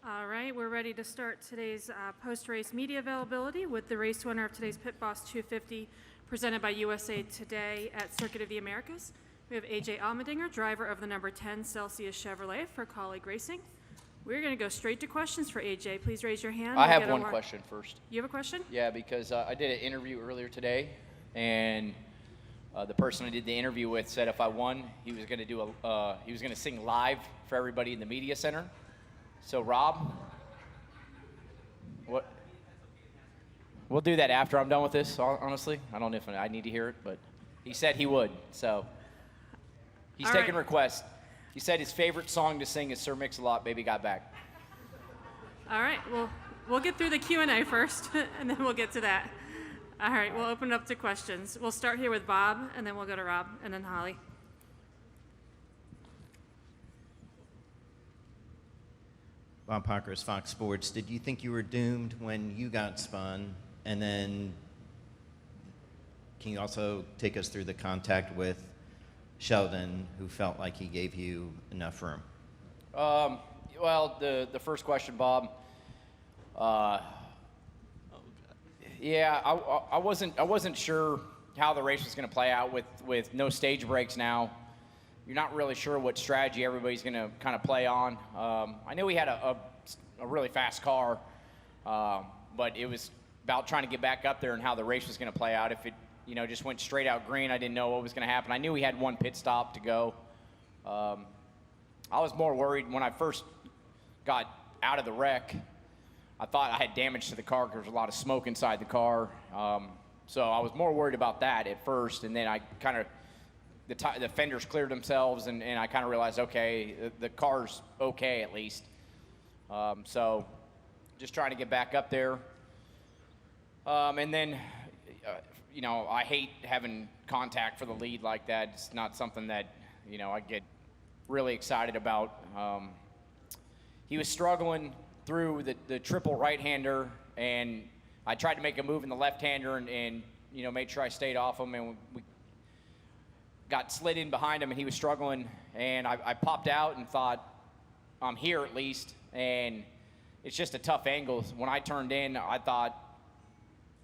All right, we're ready to start today's post-race media availability with the race winner of today's Pit Boss 250 presented by USA Today at Circuit of the Americas. We have AJ Allmendinger, driver of the number 10 Celsius Chevrolet for Colleague Racing. We're going to go straight to questions for AJ. Please raise your hand. I have one question first. You have a question? Yeah, because I did an interview earlier today, and the person I did the interview with said if I won, he was going to sing live for everybody in the media center. So Rob, what? We'll do that after I'm done with this. Honestly, I don't know if I need to hear it, but he said he would. So he's taking requests. He said his favorite song to sing is Sir Mix-a-Lot, Baby Got Back. All right, well, we'll get through the Q&A first, and then we'll get to that. All right, we'll open it up to questions. We'll start here with Bob, and then we'll go to Rob, and then Holly. Bob Parker's Fox Sports. Did you think you were doomed when you got spun? And then can you also take us through the contact with Sheldon, who felt like he gave you enough room? Well, the first question, Bob. Yeah, I wasn't sure how the race was going to play out with no stage breaks now. You're not really sure what strategy everybody's going to kind of play on. I knew we had a really fast car, but it was about trying to get back up there and how the race was going to play out. If it just went straight out green, I didn't know what was going to happen. I knew we had one pit stop to go. I was more worried when I first got out of the wreck. I thought I had damage to the car because there was a lot of smoke inside the car. So I was more worried about that at first, and then I kind of the fenders cleared themselves, and I kind of realized, okay, the car's okay at least. So just trying to get back up there. And then, I hate having contact for the lead like that. It's not something that, I get really excited about. He was struggling through the triple right-hander, and I tried to make a move in the left-hander and made sure I stayed off him, and we got slid in behind him, and he was struggling, and I popped out and thought, I'm here at least, and it's just a tough angle. When I turned in, I thought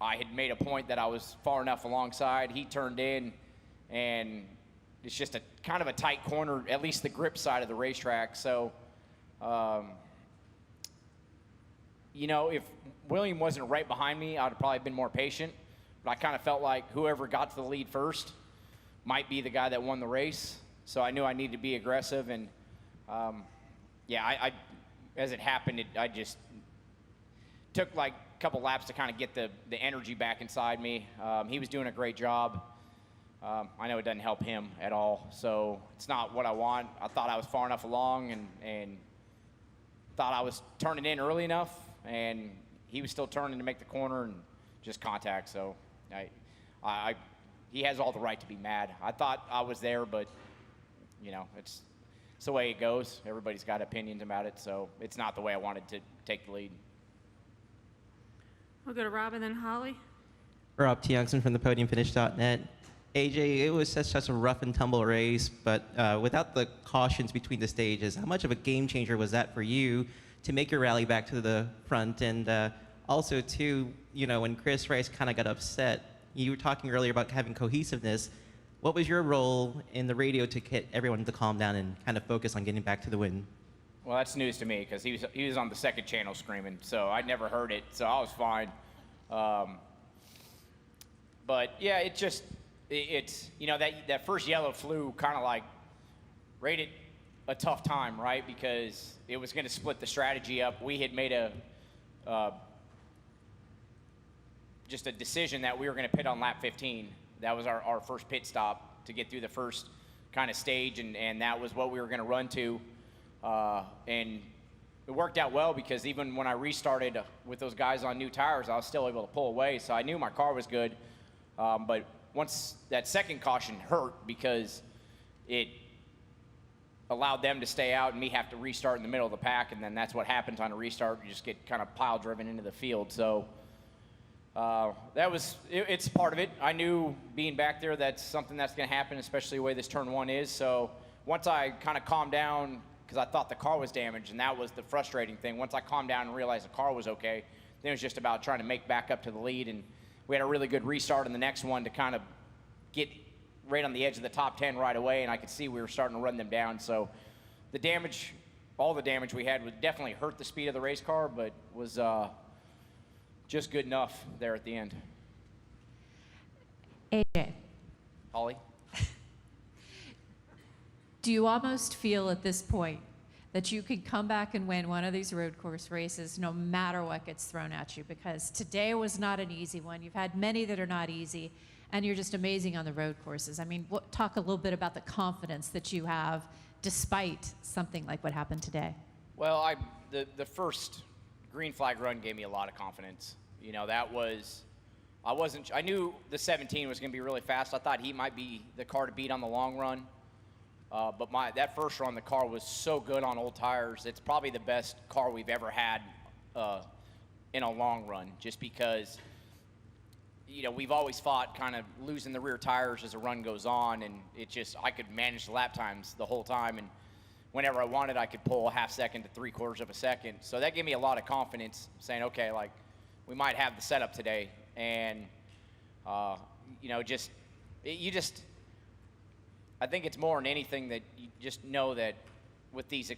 I had made a point that I was far enough alongside. He turned in, and it's just a kind of a tight corner, at least the grip side of the racetrack. So, if William wasn't right behind me, I'd have probably been more patient, but I kind of felt like whoever got to the lead first might be the guy that won the race. So I knew I needed to be aggressive, and I as it happened, I just took like a couple laps to kind of get the energy back inside me. He was doing a great job. I know it doesn't help him at all, so it's not what I want. I thought I was far enough along and thought I was turning in early enough, and he was still turning to make the corner and just contact. So he has all the right to be mad. I thought I was there, but it's the way it goes. Everybody's got opinions about it, so it's not the way I wanted to take the lead. We'll go to Rob and then Holly. Rob T. Youngson from thepodiumfinish.net. AJ, it was such a rough and tumble race, but without the cautions between the stages, how much of a game changer was that for you to make your rally back to the front? And also, too, when Chris Rice kind of got upset, you were talking earlier about having cohesiveness. What was your role in the radio to get everyone to calm down and kind of focus on getting back to the win? Well, that's news to me because he was on the second channel screaming, so I'd never heard it, so I was fine. But yeah, it's that first yellow flew kind of like rated a tough time, right? Because it was going to split the strategy up. We had made just a decision that we were going to pit on lap 15. That was our first pit stop to get through the first kind of stage, and that was what we were going to run to. And it worked out well because even when I restarted with those guys on new tires, I was still able to pull away. So I knew my car was good. But once that second caution hurt because it allowed them to stay out and me have to restart in the middle of the pack, and then that's what happens on a restart. You just get kind of pile driven into the field. So it's part of it. I knew being back there that's something that's going to happen, especially the way this turn one is. So once I kind of calmed down, because I thought the car was damaged, and that was the frustrating thing. Once I calmed down and realized the car was okay, then it was just about trying to make back up to the lead, and we had a really good restart in the next one to kind of get right on the edge of the top 10 right away, and I could see we were starting to run them down. So the damage, all the damage we had would definitely hurt the speed of the race car, but was just good enough there at the end. AJ, Holly? do you almost feel at this point that you could come back and win one of these road course races no matter what gets thrown at you? Because today was not an easy one. You've had many that are not easy, and you're just amazing on the road courses. I mean, talk a little bit about the confidence that you have despite something like what happened today. Well, the first green flag run gave me a lot of confidence. You know, that was, I knew the 17 was going to be really fast. I thought he might be the car to beat on the long run. But that first run, the car was so good on old tires. It's probably the best car we've ever had in a long run, just because, you know, we've always fought kind of losing the rear tires as the run goes on, and it just, I could manage the lap times the whole time, and whenever I wanted, I could pull a half second to 3/4 of a second. So that gave me a lot of confidence, saying, okay, like, we might have the setup today. And, you know, I think it's more than anything that you just know that with these,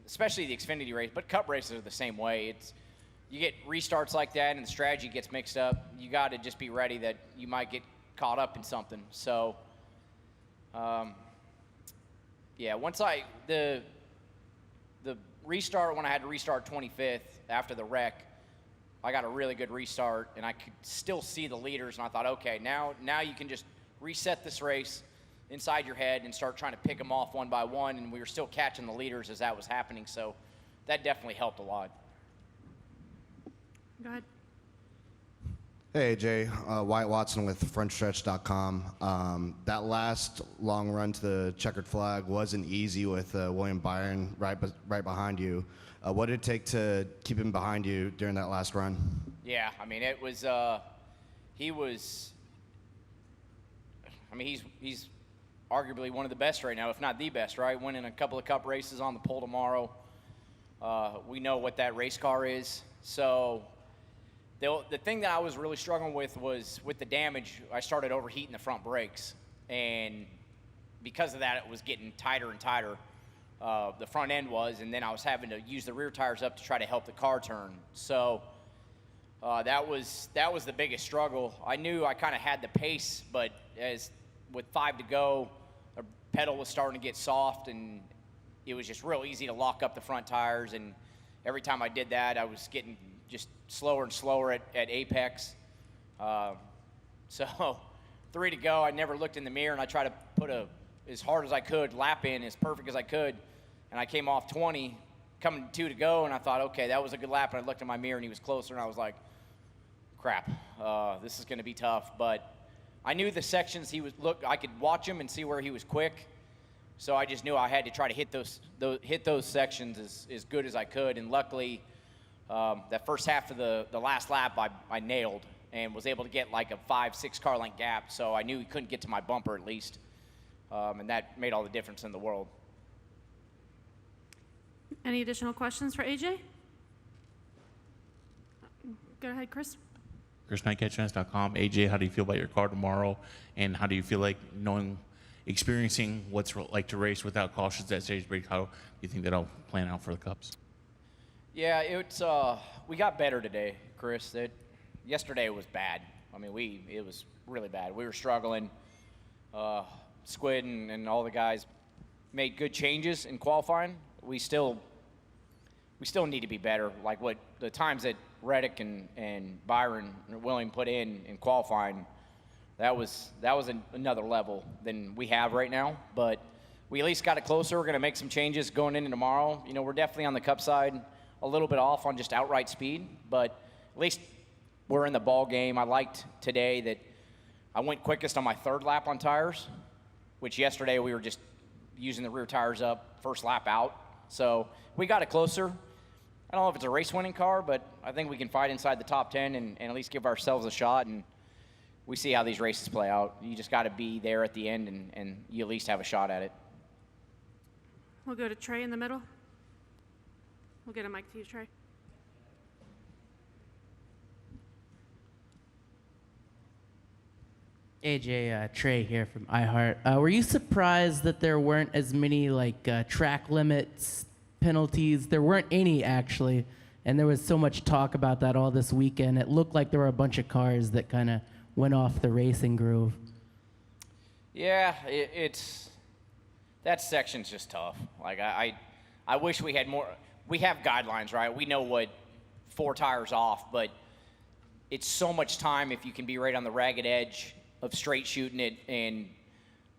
especially the Xfinity race, but Cup races are the same way. It's, you get restarts like that and the strategy gets mixed up. You got to just be ready that you might get caught up in something. So, yeah, once the restart, when I had to restart 25th after the wreck, I got a really good restart, and I could still see the leaders, and I thought, okay, now you can just reset this race inside your head and start trying to pick them off one by one, and we were still catching the leaders as that was happening, so that definitely helped a lot. Go ahead. Hey, Jay. Wyatt Watson with FrenchStretch.com. That last long run to the checkered flag wasn't easy with William Byron right behind you. What did it take to keep him behind you during that last run? Yeah, I mean, it was, he's arguably one of the best right now, if not the best, right? Winning a couple of Cup races on the pole tomorrow. We know what that race car is. So the thing that I was really struggling with was with the damage, I started overheating the front brakes. And because of that, it was getting tighter and tighter. The front end was, and then I was having to use the rear tires up to try to help the car turn. So that was the biggest struggle. I knew I kind of had the pace, but with 5 to go, the pedal was starting to get soft, and it was just real easy to lock up the front tires. And every time I did that, I was getting just slower and slower at apex. So 3 to go, I never looked in the mirror, and I tried to put as hard as I could, lap in as perfect as I could, and I came off 20, coming 2 to go, and I thought, okay, that was a good lap, and I looked in my mirror, and he was closer, and I was like, crap, this is going to be tough. But I knew the sections I could watch him and see where he was quick, so I just knew I had to try to hit those sections as good as I could, and luckily, that first half of the last lap, I nailed and was able to get like a 5-6 car length gap, so I knew he couldn't get to my bumper at least. And that made all the difference in the world. Any additional questions for AJ? Go ahead, Chris. Chris Knight, CatchNS.com. AJ, how do you feel about your car tomorrow? And how do you feel like experiencing what's like to race without cautions at stage break? How do you think that'll plan out for the Cups? Yeah, we got better today, Chris. Yesterday was bad. I mean, it was really bad. We were struggling. Squid and all the guys made good changes in qualifying. We still need to be better. Like what the times that Reddick and Byron and William put in qualifying, that was another level than we have right now. But we at least got it closer. We're going to make some changes going into tomorrow. You know, we're definitely on the Cup side a little bit off on just outright speed, but at least we're in the ball game. I liked today that I went quickest on my 3rd lap on tires, which yesterday we were just using the rear tires up, first lap out. So we got it closer. I don't know if it's a race-winning car, but I think we can fight inside the top 10 and at least give ourselves a shot, and we see how these races play out. You just got to be there at the end, and you at least have a shot at it. We'll go to Trey in the middle. We'll get a mic to you, Trey. AJ, Trey here from iHeart. Were you surprised that there weren't as many track limits, penalties? There weren't any actually, and there was so much talk about that all this weekend. It looked like there were a bunch of cars that kind of went off the racing groove. Yeah, it's that section's just tough. Like I wish we had more. We have guidelines, right? We know what 4 tires off, but it's so much time if you can be right on the ragged edge of straight shooting it and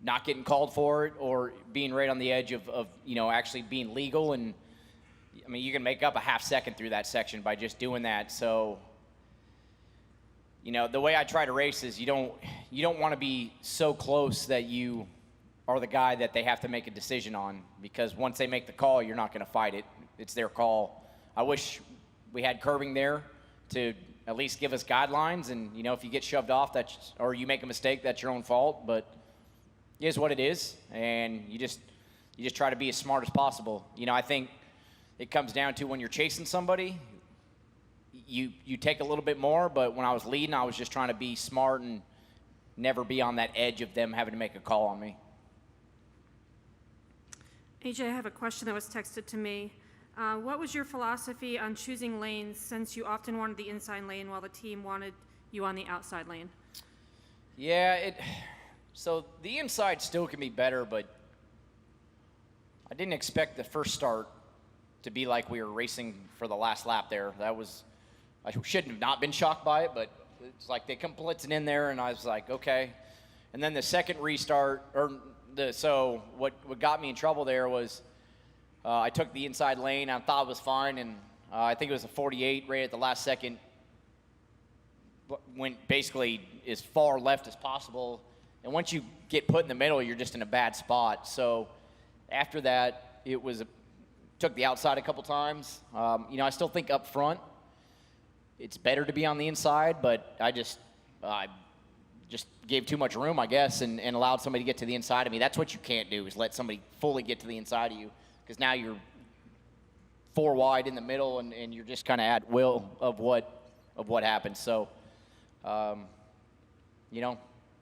not getting called for it, or being right on the edge of actually being legal. And I mean, you can make up a half second through that section by just doing that. So, the way I try to race is you don't want to be so close that you are the guy that they have to make a decision on, because once they make the call, you're not going to fight it. It's their call. I wish we had curbing there to at least give us guidelines, and if you get shoved off, or you make a mistake, that's your own fault. But it is what it is, and you just try to be as smart as possible. I think it comes down to when you're chasing somebody, you take a little bit more. But when I was leading, I was just trying to be smart and never be on that edge of them having to make a call on me. AJ, I have a question that was texted to me. What was your philosophy on choosing lanes, since you often wanted the inside lane while the team wanted you on the outside lane? Yeah, so the inside still can be better, but I didn't expect the first start to be like we were racing for the last lap there. I shouldn't have not been shocked by it, but it's like they come blitzing in there, and I was like, okay. And then the second restart, so what got me in trouble there was I took the inside lane. I thought it was fine, and I think it was a 48 right at the last second. Went basically as far left as possible, and once you get put in the middle, you're just in a bad spot. So after that, took the outside a couple times. I still think up front it's better to be on the inside, but I just gave too much room, I guess, and allowed somebody to get to the inside of me. That's what you can't do, is let somebody fully get to the inside of you, because now you're 4 wide in the middle, and you're just kind of at will of what happens. So,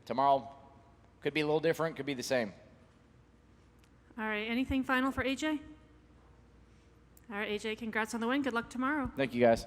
tomorrow could be a little different, could be the same. All right, anything final for AJ? All right, AJ, congrats on the win. Good luck tomorrow. Thank you, guys.